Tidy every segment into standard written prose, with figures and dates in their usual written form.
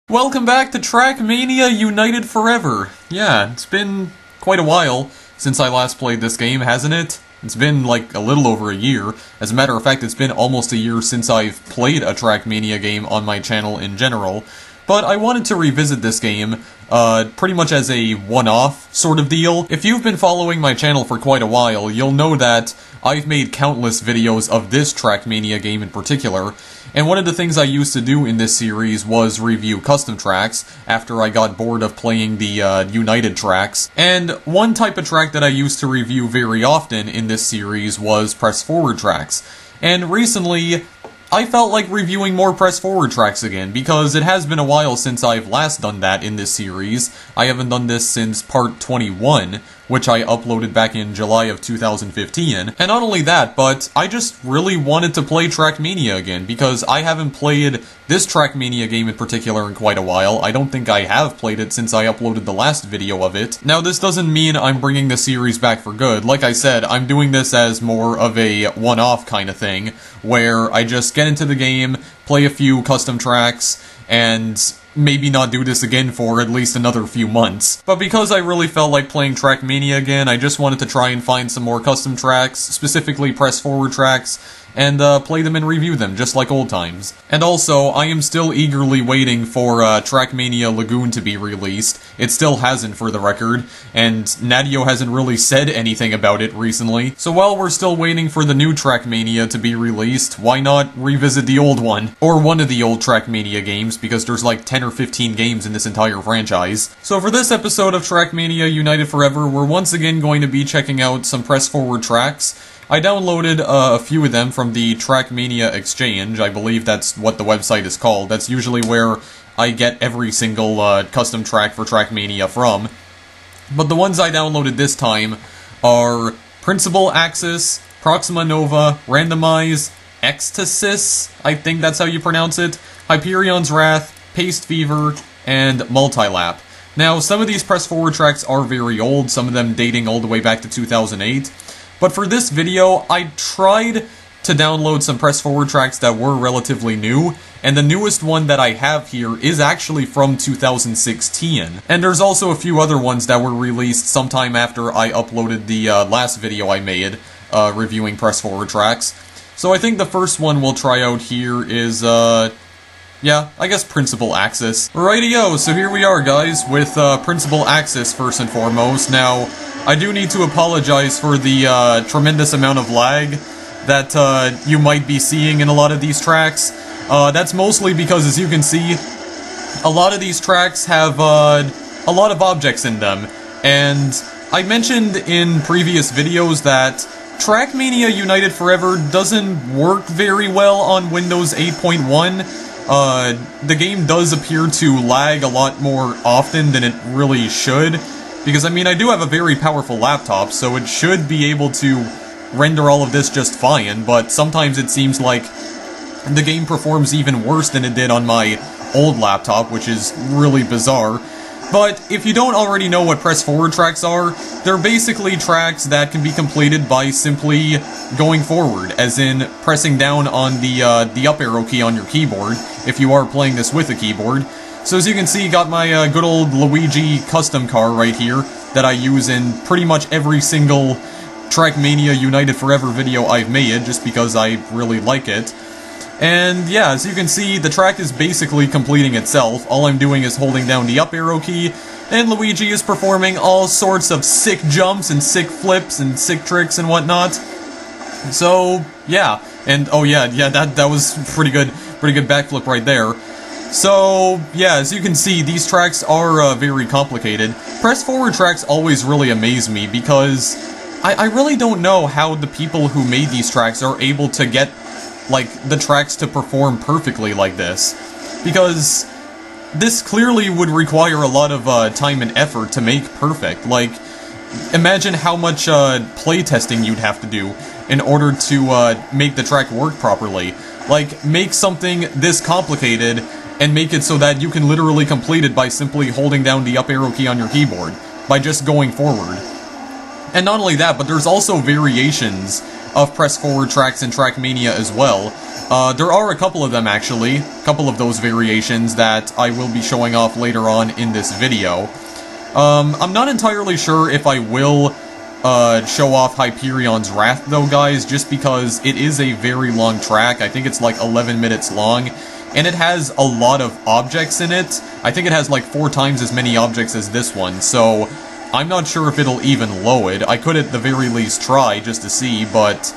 Welcome back to TrackMania United Forever. Yeah, it's been quite a while since I last played this game, hasn't it? It's been like a little over a year. As a matter of fact, it's been almost a year since I've played a TrackMania game on my channel in general. But I wanted to revisit this game, pretty much as a one-off sort of deal. If you've been following my channel for quite a while, you'll know that I've made countless videos of this TrackMania game in particular, and one of the things I used to do in this series was review custom tracks after I got bored of playing the United tracks. And one type of track that I used to review very often in this series was press forward tracks. And recently, I felt like reviewing more press forward tracks again, because it has been a while since I've last done that in this series. I haven't done this since part 21, which I uploaded back in July of 2015. And not only that, but I just really wanted to play TrackMania again, because I haven't played this TrackMania game in particular in quite a while. I don't think I have played it since I uploaded the last video of it. Now, this doesn't mean I'm bringing the series back for good. Like I said, I'm doing this as more of a one-off kind of thing, where I just get into the game, play a few custom tracks, and maybe not do this again for at least another few months. But because I really felt like playing TrackMania again, I just wanted to try and find some more custom tracks, specifically press forward tracks, and play them and review them, just like old times. And also, I am still eagerly waiting for TrackMania Lagoon to be released. It still hasn't, for the record, and Nadio hasn't really said anything about it recently. So while we're still waiting for the new TrackMania to be released, why not revisit the old one? Or one of the old TrackMania games, because there's like 10 or 15 games in this entire franchise. So for this episode of TrackMania United Forever, we're once again going to be checking out some press forward tracks. I downloaded a few of them from the TrackMania Exchange. I believe that's what the website is called. That's usually where I get every single custom track for TrackMania from. But the ones I downloaded this time are XAxis, Proxima Nova, Randomize, XAxis, I think that's how you pronounce it, Hyperion's Wrath, Paste Fever, and MultiLab. Now, some of these press forward tracks are very old, some of them dating all the way back to 2008. But for this video, I tried to download some press forward tracks that were relatively new, and the newest one that I have here is actually from 2016. And there's also a few other ones that were released sometime after I uploaded the last video I made, reviewing press forward tracks. So I think the first one we'll try out here is, yeah, I guess XAxis. Rightio, so here we are, guys, with XAxis first and foremost. Now, I do need to apologize for the tremendous amount of lag that you might be seeing in a lot of these tracks. That's mostly because, as you can see, a lot of these tracks have a lot of objects in them. And I mentioned in previous videos that TrackMania United Forever doesn't work very well on Windows 8.1. The game does appear to lag a lot more often than it really should. Because, I mean, I do have a very powerful laptop, so it should be able to render all of this just fine, but sometimes it seems like the game performs even worse than it did on my old laptop, which is really bizarre. But if you don't already know what press forward tracks are, they're basically tracks that can be completed by simply going forward, as in pressing down on the up arrow key on your keyboard, if you are playing this with a keyboard. So as you can see, got my good old Luigi custom car right here that I use in pretty much every single TrackMania United Forever video I've made, just because I really like it. And yeah, as you can see, the track is basically completing itself. All I'm doing is holding down the up arrow key, and Luigi is performing all sorts of sick jumps and sick flips and sick tricks and whatnot. So, yeah. And, oh yeah, that was pretty good backflip right there. So, yeah, as you can see, these tracks are very complicated. Press forward tracks always really amaze me, because I really don't know how the people who made these tracks are able to get, like, the tracks to perform perfectly like this. Because this clearly would require a lot of time and effort to make perfect. Like, imagine how much playtesting you'd have to do in order to make the track work properly. Like, make something this complicated and make it so that you can literally complete it by simply holding down the up arrow key on your keyboard, by just going forward. And not only that, but there's also variations of press forward tracks in TrackMania as well. There are a couple of them, actually. A couple of those variations that I will be showing off later on in this video. I'm not entirely sure if I will show off Hyperion's Wrath, though, guys, just because it is a very long track. I think it's like 11 minutes long, and it has a lot of objects in it. I think it has like 4 times as many objects as this one, so I'm not sure if it'll even load. I could at the very least try just to see, but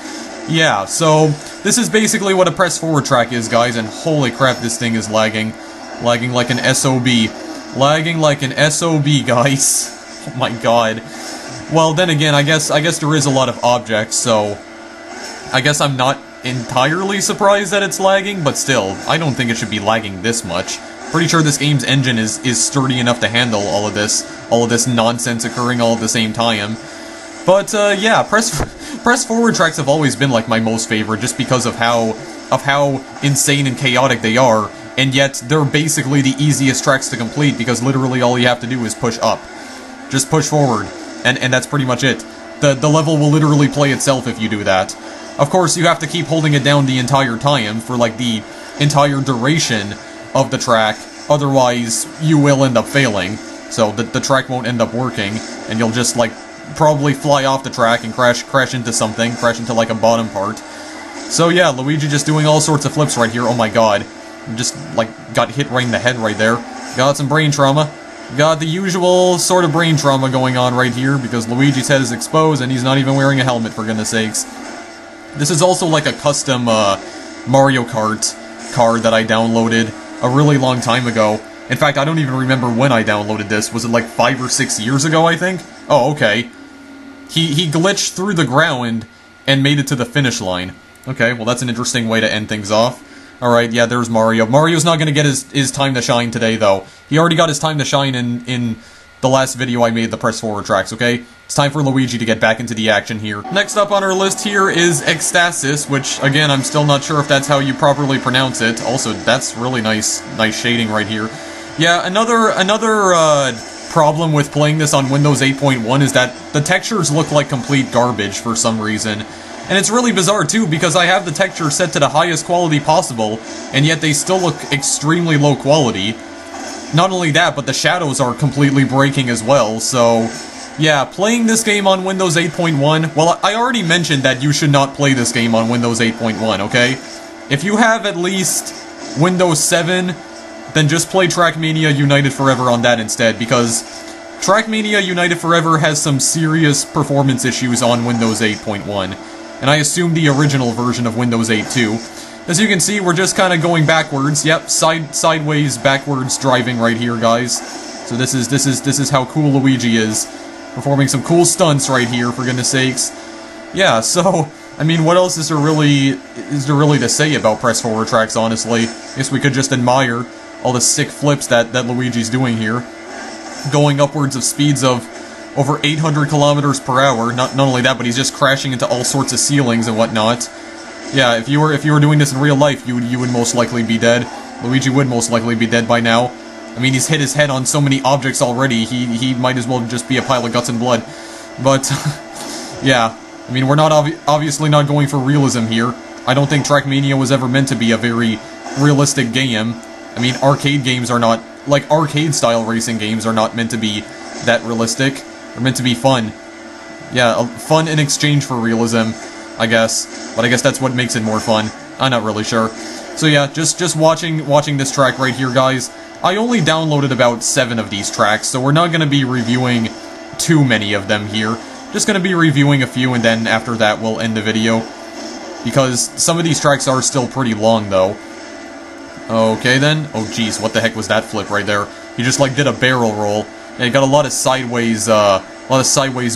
yeah, so this is basically what a press forward track is, guys, and holy crap, this thing is lagging. Lagging like an SOB. Lagging like an SOB, guys. Oh my god. Well, then again, I guess there is a lot of objects, so I guess I'm not entirely surprised that it's lagging, but still, I don't think it should be lagging this much. Pretty sure this game's engine is sturdy enough to handle all of this nonsense occurring all at the same time. But yeah, press forward tracks have always been like my most favorite, just because of how insane and chaotic they are, and yet they're basically the easiest tracks to complete because literally all you have to do is push up, just push forward, and that's pretty much it. The level will literally play itself if you do that. Of course, you have to keep holding it down the entire time for like the entire duration of the track, otherwise you will end up failing. So the track won't end up working, and you'll just like probably fly off the track and crash into something, crash into like a bottom part. So yeah, Luigi just doing all sorts of flips right here. Oh my god. Just like got hit right in the head right there. Got some brain trauma. Got the usual sort of brain trauma going on right here because Luigi's head is exposed and he's not even wearing a helmet, for goodness sakes. This is also like a custom Mario Kart card that I downloaded a really long time ago. In fact, I don't even remember when I downloaded this. Was it like 5 or 6 years ago, I think? Oh, okay. He glitched through the ground and made it to the finish line. Okay, well that's an interesting way to end things off. Alright, yeah, there's Mario. Mario's not gonna get his time to shine today, though. He already got his time to shine in the last video I made, the press forward tracks, okay? It's time for Luigi to get back into the action here. Next up on our list here is XAxis, which, again, I'm still not sure if that's how you properly pronounce it. Also, that's really nice shading right here. Yeah, another problem with playing this on Windows 8.1 is that the textures look like complete garbage for some reason. And it's really bizarre, too, because I have the texture set to the highest quality possible, and yet they still look extremely low quality. Not only that, but the shadows are completely breaking as well, so yeah, playing this game on Windows 8.1, well, I already mentioned that you should not play this game on Windows 8.1, okay? If you have at least Windows 7, then just play TrackMania United Forever on that instead, because TrackMania United Forever has some serious performance issues on Windows 8.1. And I assume the original version of Windows 8 too. As you can see, we're just kind of going backwards. Yep, sideways, backwards driving right here, guys. So this is how cool Luigi is, performing some cool stunts right here, for goodness sakes. Yeah, so I mean, what else is there really to say about press forward tracks? Honestly, I guess we could just admire all the sick flips that Luigi's doing here, going upwards of speeds of over 800 kilometers per hour. Not only that, but he's just crashing into all sorts of ceilings and whatnot. Yeah, if you were doing this in real life, you would most likely be dead. Luigi would most likely be dead by now. I mean, he's hit his head on so many objects already. He might as well just be a pile of guts and blood. But yeah, I mean, we're not obviously not going for realism here. I don't think TrackMania was ever meant to be a very realistic game. I mean, arcade games are not, like, arcade-style racing games are not meant to be that realistic. They're meant to be fun. Yeah, fun in exchange for realism, I guess. But I guess that's what makes it more fun. I'm not really sure. So yeah, just watching this track right here, guys. I only downloaded about 7 of these tracks, so we're not going to be reviewing too many of them here. Just going to be reviewing a few, and then after that we'll end the video. Because some of these tracks are still pretty long, though. Okay, then. Oh, jeez, what the heck was that flip right there? He just, like, did a barrel roll. And he got a lot of sideways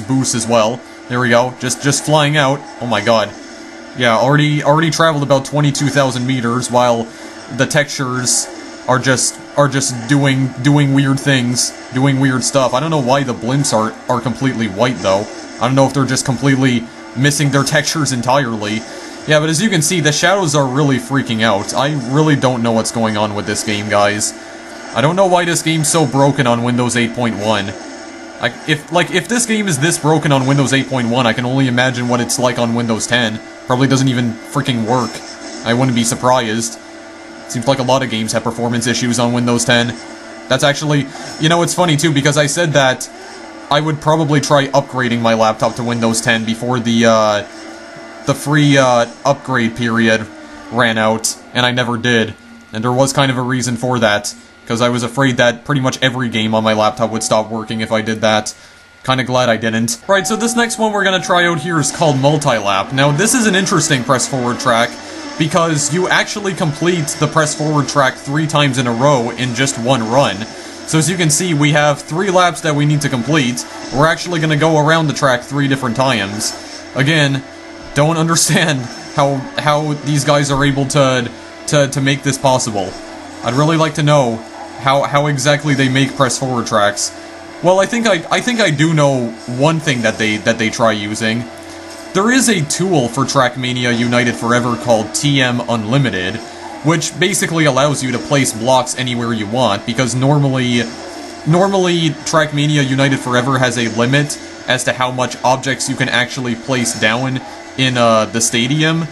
boosts as well. There we go. Just flying out. Oh my god. Yeah, already traveled about 22,000 meters, while the textures are just doing weird things, doing weird stuff. I don't know why the blimps are completely white, though. I don't know if they're just completely missing their textures entirely. Yeah, but as you can see, the shadows are really freaking out. I really don't know what's going on with this game, guys. I don't know why this game's so broken on Windows 8.1. If this game is this broken on Windows 8.1, I can only imagine what it's like on Windows 10. Probably doesn't even freaking work. I wouldn't be surprised. Seems like a lot of games have performance issues on Windows 10. That's actually... You know, it's funny, too, because I said that I would probably try upgrading my laptop to Windows 10 before the free upgrade period ran out, and I never did. And there was kind of a reason for that, because I was afraid that pretty much every game on my laptop would stop working if I did that. Kinda glad I didn't. Right, so this next one we're gonna try out here is called MultiLab. Now, this is an interesting press forward track, because you actually complete the press forward track 3 times in a row in just one run. So as you can see, we have 3 laps that we need to complete. We're actually gonna go around the track 3 different times. Again, don't understand how these guys are able to make this possible. I'd really like to know how exactly they make press forward tracks. Well, I think I do know one thing that they try using. There is a tool for TrackMania United Forever called TM Unlimited, which basically allows you to place blocks anywhere you want, because normally TrackMania United Forever has a limit as to how much objects you can actually place down in the stadium.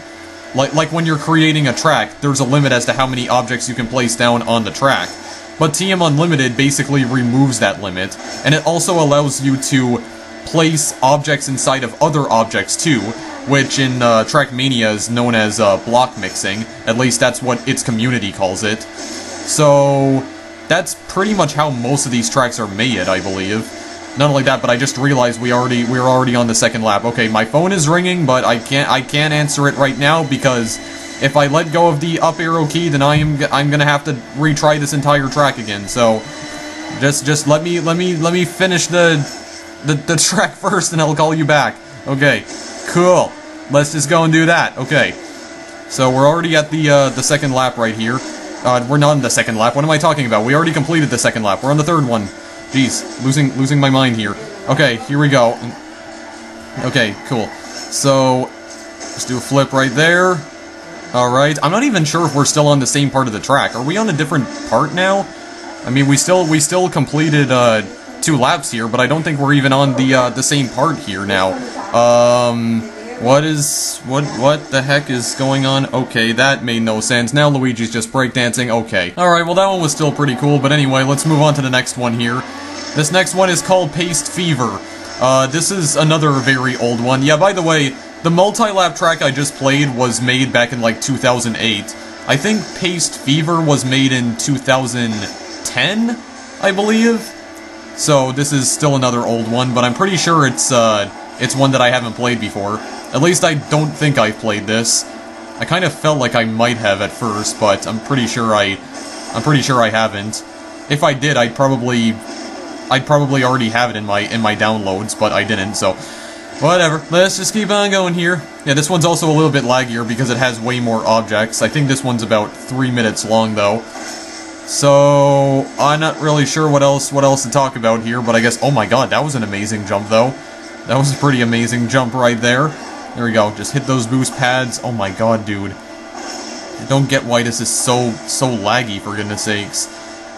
Like when you're creating a track, there's a limit as to how many objects you can place down on the track. But TM Unlimited basically removes that limit, and it also allows you to place objects inside of other objects too, which in TrackMania is known as block mixing. At least that's what its community calls it. So that's pretty much how most of these tracks are made, I believe. Not only that, but I just realized we're already on the second lap. Okay, my phone is ringing, but I can't answer it right now because if I let go of the up arrow key, then I'm gonna have to retry this entire track again. So just let me finish the track first, and I'll call you back. Okay, cool. Let's just go and do that. Okay, so we're already at the second lap right here. We're not in the second lap. What am I talking about? We already completed the second lap. We're on the third one. Jeez, losing my mind here. Okay, here we go. Okay, cool. So let's do a flip right there. Alright, I'm not even sure if we're still on the same part of the track. Are we on a different part now? I mean, we still completed 2 laps here, but I don't think we're even on the same part here now. What the heck is going on? Okay, that made no sense. Now Luigi's just breakdancing. Okay. Alright, well that one was still pretty cool, but anyway, let's move on to the next one here. This next one is called Paste Fever. This is another very old one. Yeah, by the way, the MultiLab track I just played was made back in like 2008. I think Paste Fever was made in 2010, I believe. So this is still another old one, but I'm pretty sure it's one that I haven't played before. At least I don't think I've played this. I kind of felt like I might have at first, but I'm pretty sure I haven't. If I did, I'd probably already have it in my downloads, but I didn't, so whatever. Let's just keep on going here. Yeah, this one's also a little bit laggier because it has way more objects. I think this one's about 3 minutes long though. So I'm not really sure what else to talk about here, but I guess, oh my god, that was an amazing jump though. That was a pretty amazing jump right there. There we go, just hit those boost pads. Oh my god, dude. I don't get why this is so laggy, for goodness sakes.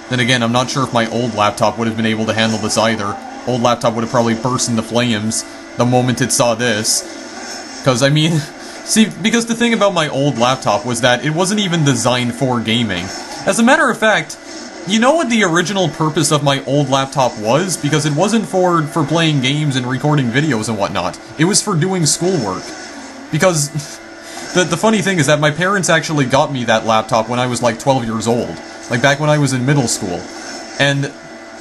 Then again, I'm not sure if my old laptop would have been able to handle this either. Old laptop would have probably burst into flames the moment it saw this. Because, I mean, see, because the thing about my old laptop was that it wasn't even designed for gaming. As a matter of fact, you know what the original purpose of my old laptop was? Because it wasn't for playing games and recording videos and whatnot. It was for doing schoolwork. Because the funny thing is that my parents actually got me that laptop when I was like 12 years old. Like back when I was in middle school. And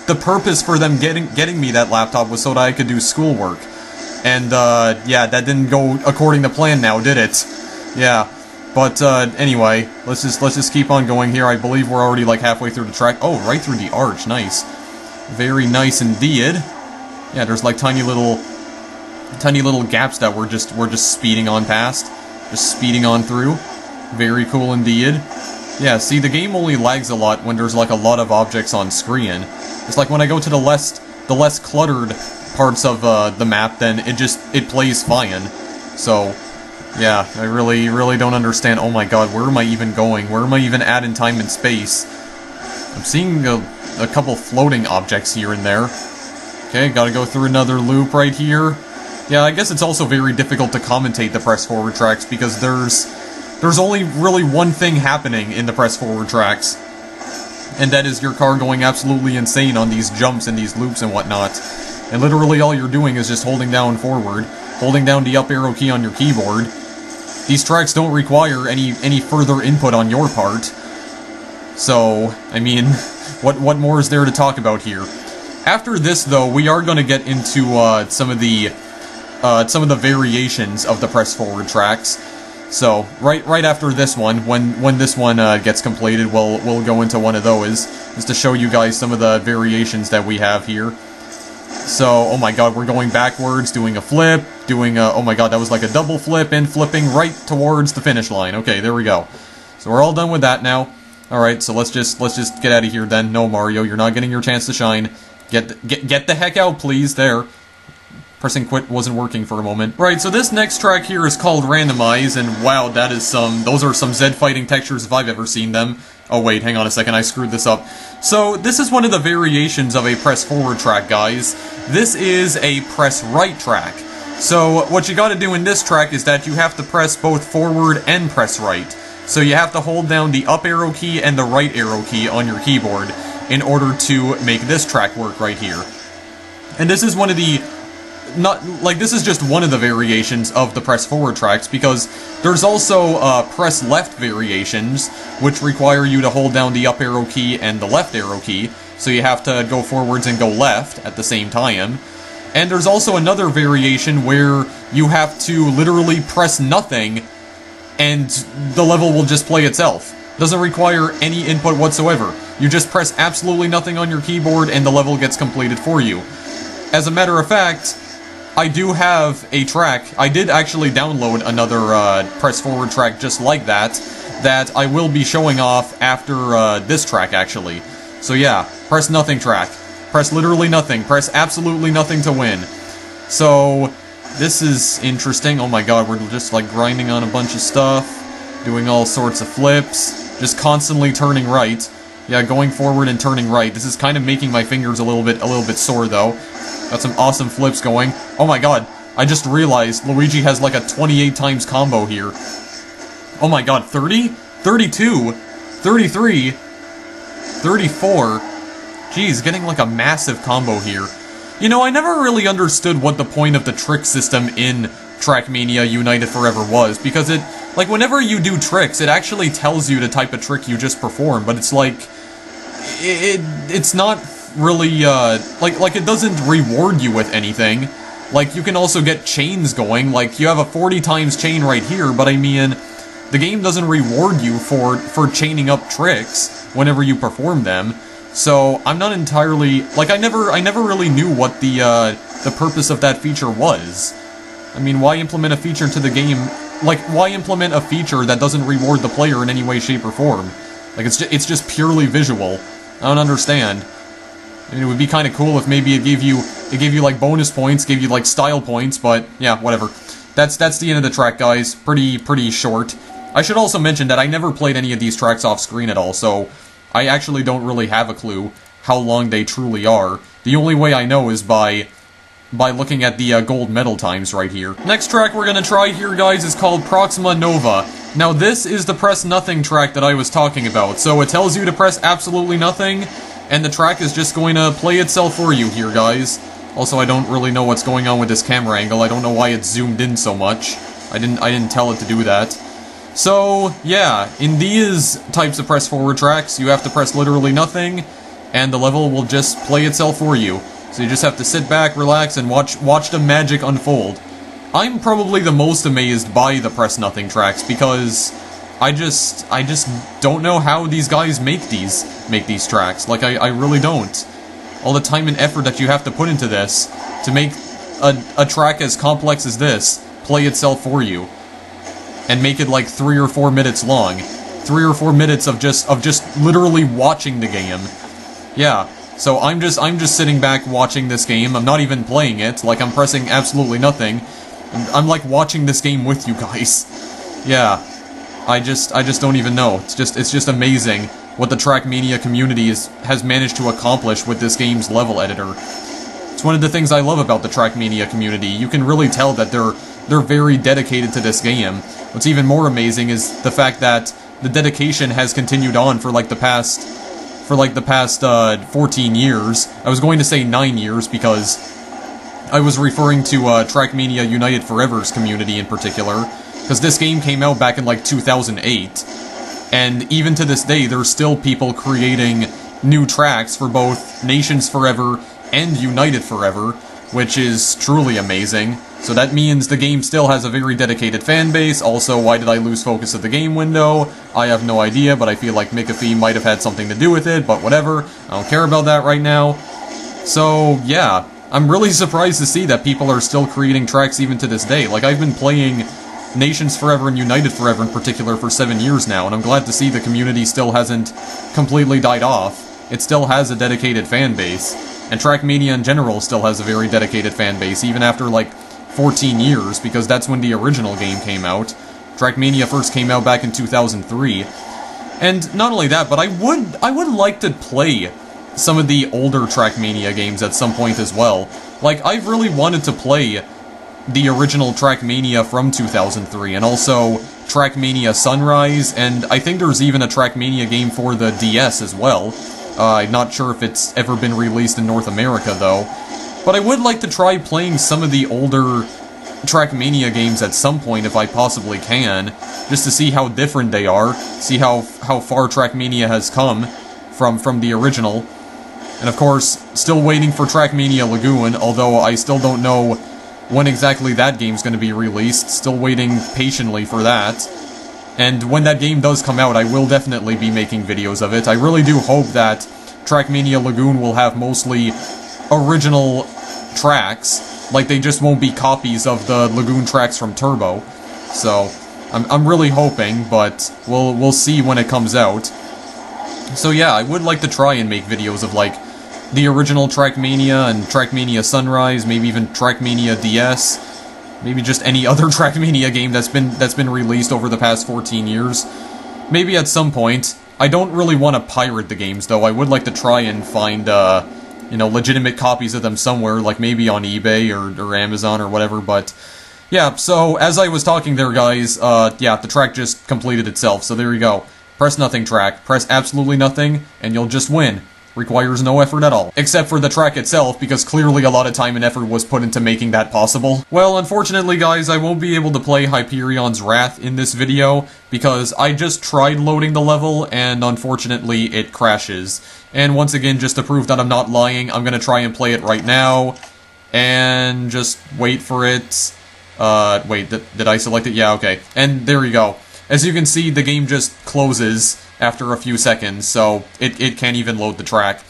the purpose for them getting me that laptop was so that I could do schoolwork. And yeah, that didn't go according to plan now, did it? Yeah. But anyway, let's just keep on going here. I believe we're already like halfway through the track. Oh, right through the arch. Nice. Very nice indeed. Yeah, there's like tiny little gaps that we're just speeding on past. Just speeding on through. Very cool indeed. Yeah, see, the game only lags a lot when there's like a lot of objects on screen. It's like when I go to the less cluttered parts of the map, then it plays fine. So yeah, I really don't understand. Oh my god, where am I even going? Where am I even at in time and space? I'm seeing a couple floating objects here and there. Okay, gotta go through another loop right here. Yeah, I guess it's also very difficult to commentate the press forward tracks because there's only really one thing happening in the press forward tracks, and that is your car going absolutely insane on these jumps and these loops and whatnot. And literally all you're doing is just holding down forward, holding down the up arrow key on your keyboard. These tracks don't require any further input on your part. So, I mean, what more is there to talk about here? After this, though, we are going to get into some of the variations of the press forward tracks. So, right after this one, when this one gets completed, we'll go into one of those, just to show you guys some of the variations that we have here. So, oh my god, we're going backwards, doing a flip, doing a, oh my god, that was like a double flip, and flipping right towards the finish line. Okay, there we go. So we're all done with that now. Alright, so let's just get out of here then. No, Mario, you're not getting your chance to shine. Get the heck out, please. There. Pressing quit wasn't working for a moment. Right, so this next track here is called Randomize, and wow, those are some Zed fighting textures if I've ever seen them. Oh wait, hang on a second, I screwed this up. So, this is one of the variations of a press forward track, guys. This is a press right track. So, what you gotta do in this track is that you have to press both forward and press right. So you have to hold down the up arrow key and the right arrow key on your keyboard in order to make this track work right here. And this is one of the... this is just one of the variations of the press forward tracks, because there's also press left variations, which require you to hold down the up arrow key and the left arrow key, so you have to go forwards and go left at the same time. And there's also another variation where you have to literally press nothing, and the level will just play itself. Doesn't require any input whatsoever. You just press absolutely nothing on your keyboard and the level gets completed for you. As a matter of fact, I do have a track. I did actually download another press forward track just like that I will be showing off after this track, actually. So yeah, press nothing track. Press literally nothing. Press absolutely nothing to win. So, this is interesting. Oh my god, we're just like grinding on a bunch of stuff, doing all sorts of flips, just constantly turning right. Yeah, going forward and turning right. This is kind of making my fingers a little bit sore though. Got some awesome flips going. Oh my god, I just realized Luigi has like a 28 times combo here. Oh my god, 30? 32? 33? 34? Jeez, getting like a massive combo here. You know, I never really understood what the point of the trick system in TrackMania United Forever was, because it, like, whenever you do tricks, it actually tells you the type of trick you just performed, but it's like, it's not really, like it doesn't reward you with anything. Like, you can also get chains going, like, you have a 40 times chain right here, but I mean, the game doesn't reward you for chaining up tricks whenever you perform them. So, I'm not entirely... like, I never really knew what the purpose of that feature was. I mean, why implement a feature to the game... like, why implement a feature that doesn't reward the player in any way, shape, or form? Like, it's just purely visual. I don't understand. I mean, it would be kind of cool if maybe it gave you, like, bonus points, gave you, like, style points, but, yeah, whatever. That's the end of the track, guys. Pretty short. I should also mention that I never played any of these tracks off screen at all, so... I actually don't really have a clue how long they truly are. The only way I know is by looking at the gold medal times right here. Next track we're gonna try here, guys, is called Proxima Nova. Now this is the press nothing track that I was talking about. So it tells you to press absolutely nothing, and the track is just going to play itself for you here, guys. Also, I don't really know what's going on with this camera angle. I don't know why it's zoomed in so much. I didn't tell it to do that. So, yeah, in these types of press forward tracks, you have to press literally nothing, and the level will just play itself for you. So you just have to sit back, relax, and watch the magic unfold. I'm probably the most amazed by the press nothing tracks, because I just don't know how these guys make these tracks. Like, I really don't. All the time and effort that you have to put into this, to make a track as complex as this play itself for you. And make it like 3 or 4 minutes long. 3 or 4 minutes of just literally watching the game. Yeah, so I'm just sitting back watching this game. I'm not even playing it, like I'm pressing absolutely nothing. I'm like watching this game with you guys. Yeah, I just don't even know. It's just amazing what the TrackMania community has managed to accomplish with this game's level editor. It's It's one of the things I love about the TrackMania community. You can really tell that they're very dedicated to this game. What's even more amazing is the fact that the dedication has continued on for like the past 14 years. I was going to say 9 years because I was referring to TrackMania United Forever's community in particular, because this game came out back in like 2008, and even to this day there's still people creating new tracks for both Nations Forever and United Forever, which is truly amazing. So that means the game still has a very dedicated fan base. Also, why did I lose focus of the game window? I have no idea, but I feel like McAfee might have had something to do with it, but whatever. I don't care about that right now. So, yeah. I'm really surprised to see that people are still creating tracks even to this day. Like, I've been playing Nations Forever and United Forever in particular for 7 years now, and I'm glad to see the community still hasn't completely died off. It still has a dedicated fan base, and TrackMania in general still has a very dedicated fan base, even after, like, 14 years, because that's when the original game came out. TrackMania first came out back in 2003. And not only that, but I would like to play some of the older TrackMania games at some point as well. Like, I've really wanted to play the original TrackMania from 2003, and also TrackMania Sunrise, and I think there's even a TrackMania game for the DS as well. I'm not sure if it's ever been released in North America, though. But I would like to try playing some of the older TrackMania games at some point if I possibly can, just to see how different they are, see how far TrackMania has come from the original. And of course, still waiting for TrackMania Lagoon, although I still don't know when exactly that game's going to be released, still waiting patiently for that. And when that game does come out, I will definitely be making videos of it. I really do hope that TrackMania Lagoon will have mostly original tracks, like they just won't be copies of the Lagoon tracks from Turbo. So, I'm really hoping, but we'll see when it comes out. So yeah, I would like to try and make videos of, like, the original TrackMania and TrackMania Sunrise, maybe even TrackMania DS, maybe just any other TrackMania game that's been released over the past 14 years. Maybe at some point. I don't really want to pirate the games, though. I would like to try and find, you know, legitimate copies of them somewhere, like maybe on eBay or Amazon or whatever, but yeah, so as I was talking there, guys, yeah, the track just completed itself, so there you go. Press nothing track. Press absolutely nothing, and you'll just win. Requires no effort at all. Except for the track itself, because clearly a lot of time and effort was put into making that possible. Well, unfortunately, guys, I won't be able to play Hyperion's Wrath in this video, because I just tried loading the level, and unfortunately, it crashes. And once again, just to prove that I'm not lying, I'm gonna try and play it right now, and just wait for it. Wait, did I select it? Yeah, okay. And there you go. As you can see, the game just closes after a few seconds, so it can't even load the track.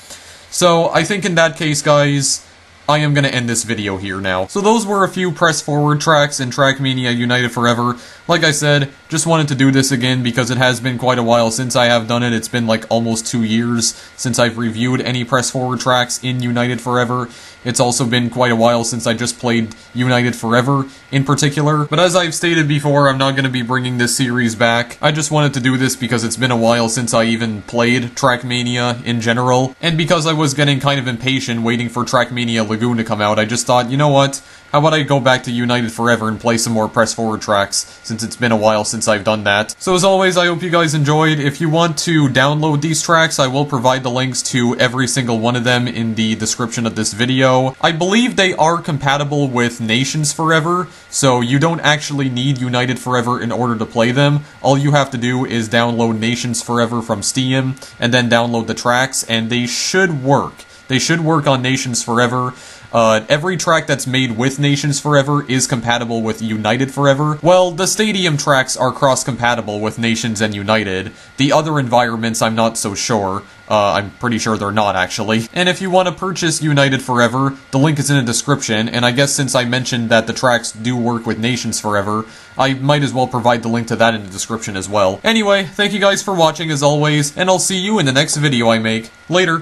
So, I think in that case, guys, I am going to end this video here now. So those were a few press forward tracks in TrackMania United Forever. Like I said, just wanted to do this again because it has been quite a while since I have done it. It's been like almost 2 years since I've reviewed any press forward tracks in United Forever. It's also been quite a while since I just played United Forever in particular. But as I've stated before, I'm not going to be bringing this series back. I just wanted to do this because it's been a while since I even played TrackMania in general. And because I was getting kind of impatient waiting for TrackMania Lagoon to come out, I just thought, you know what? How about I go back to United Forever and play some more press forward tracks, since it's been a while since I've done that. So as always, I hope you guys enjoyed. If you want to download these tracks, I will provide the links to every single one of them in the description of this video. I believe they are compatible with Nations Forever, so you don't actually need United Forever in order to play them. All you have to do is download Nations Forever from Steam, and then download the tracks, and they should work. They should work on Nations Forever. Every track that's made with Nations Forever is compatible with United Forever. Well, the Stadium tracks are cross-compatible with Nations and United. The other environments, I'm not so sure. I'm pretty sure they're not, actually. And if you want to purchase United Forever, the link is in the description, and I guess since I mentioned that the tracks do work with Nations Forever, I might as well provide the link to that in the description as well. Anyway, thank you guys for watching as always, and I'll see you in the next video I make. Later!